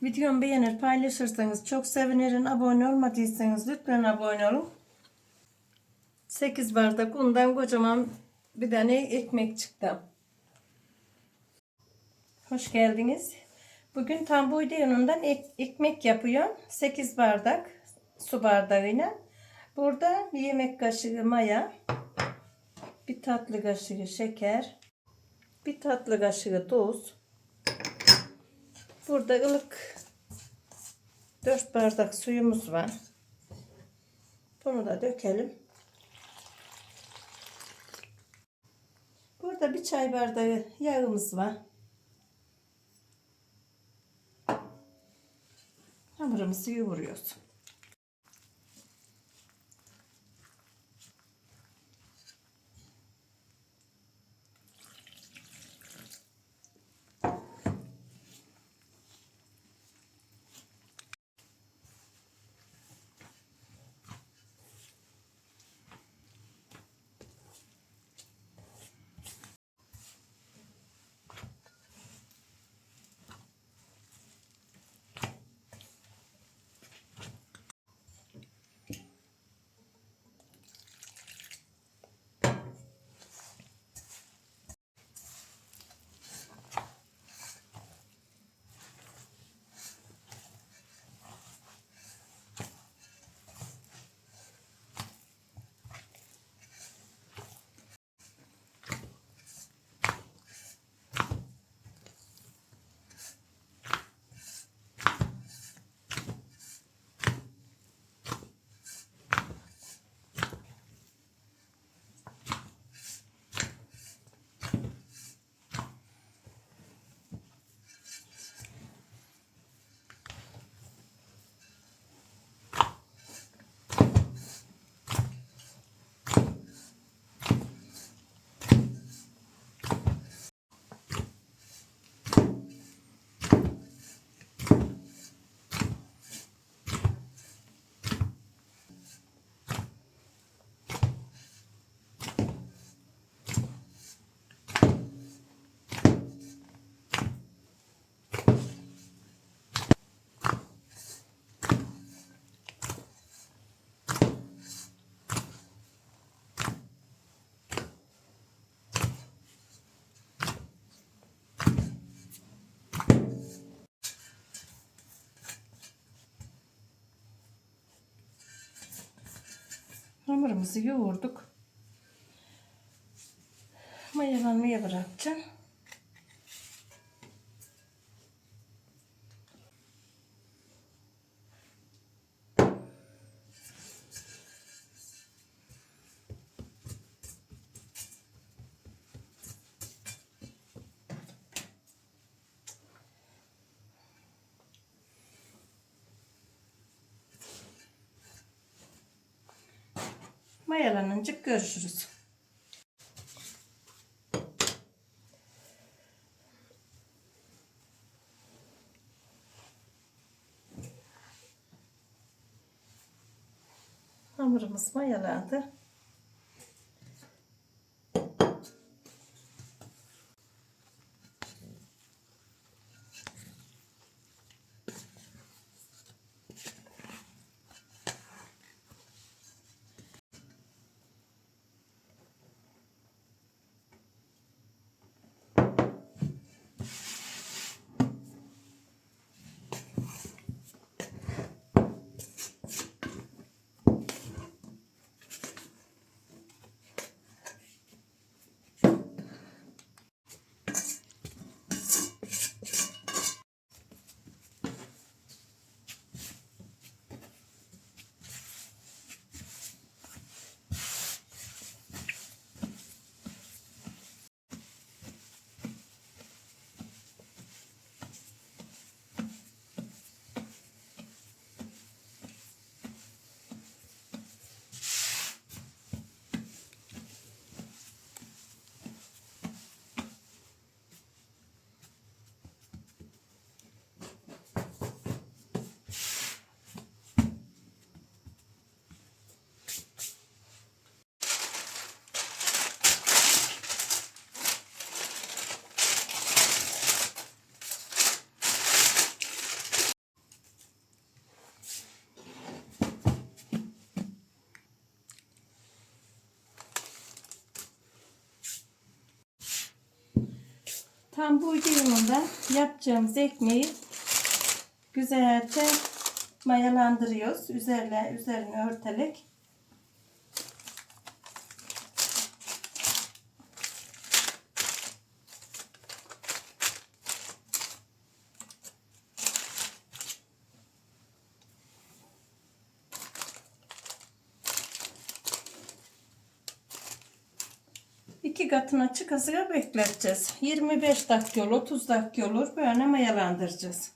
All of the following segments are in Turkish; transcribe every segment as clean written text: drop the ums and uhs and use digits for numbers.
Videomu beğenir, paylaşırsanız çok sevinirim. Abone olmadıysanız lütfen abone olun. 8 bardak undan kocaman bir tane ekmek çıktı. Hoş geldiniz. Bugün tam buğday unundan ekmek yapıyorum. 8 bardak su bardağıyla. Burada bir yemek kaşığı maya, bir tatlı kaşığı şeker, bir tatlı kaşığı tuz. Burada ılık 4 bardak suyumuz var. Bunu da dökelim. Burada bir çay bardağı yağımız var. Hamurumuzu yoğuruyoruz. Hamurumuzu yoğurduk. Mayalanmaya bırakacağım. Mayalanınca görüşürüz. Hamurumuz mayalandı. Tam buğday unundan yapacağımız ekmeği güzelce mayalandırıyoruz. Üzerine örterek. İki katına çıkasıya bekleteceğiz. 25 dakika olur, 30 dakika olur. Böyle mayalandıracağız.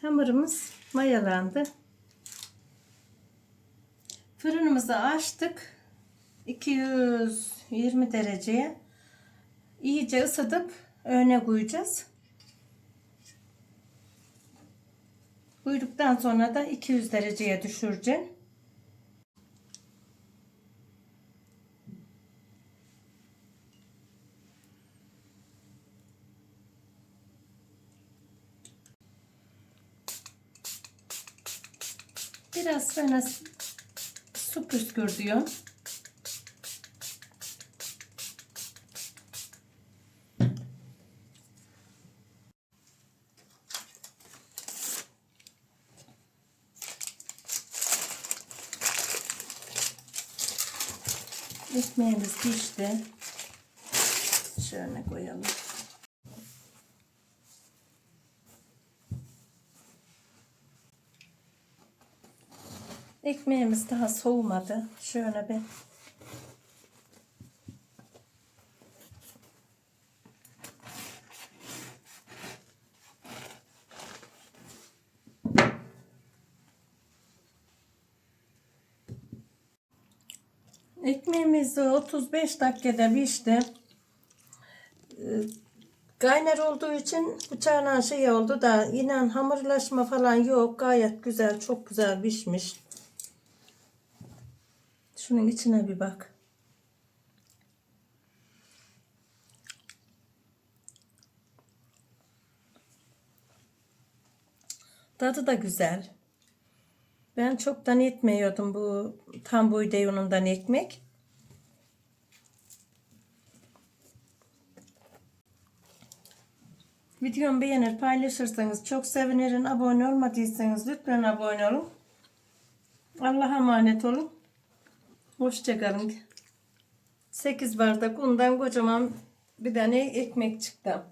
Hamurumuz mayalandı. Fırınımızı açtık. 220 dereceye iyice ısıtıp öne koyacağız. Koyduktan sonra da 200 dereceye düşüreceğim. Biraz sonra su püskürtüyor. Ekmeğimiz pişti. Şöyle koyalım. Ekmeğimiz daha soğumadı. Şöyle bir ekmeğimiz 35 dakikada pişti. Kaynar olduğu için bıçağına şey oldu da inan hamurlaşma falan yok. Gayet güzel, çok güzel pişmiş. Şunun içine bir bak. Tadı da güzel. Ben çoktan etmiyordum bu tam buğday unundan ekmek. Videomu beğenir, paylaşırsanız çok sevinirim. Abone olmadıysanız lütfen abone olun. Allah'a emanet olun. Hoşça kalın. 8 bardak undan kocaman bir tane ekmek çıktı.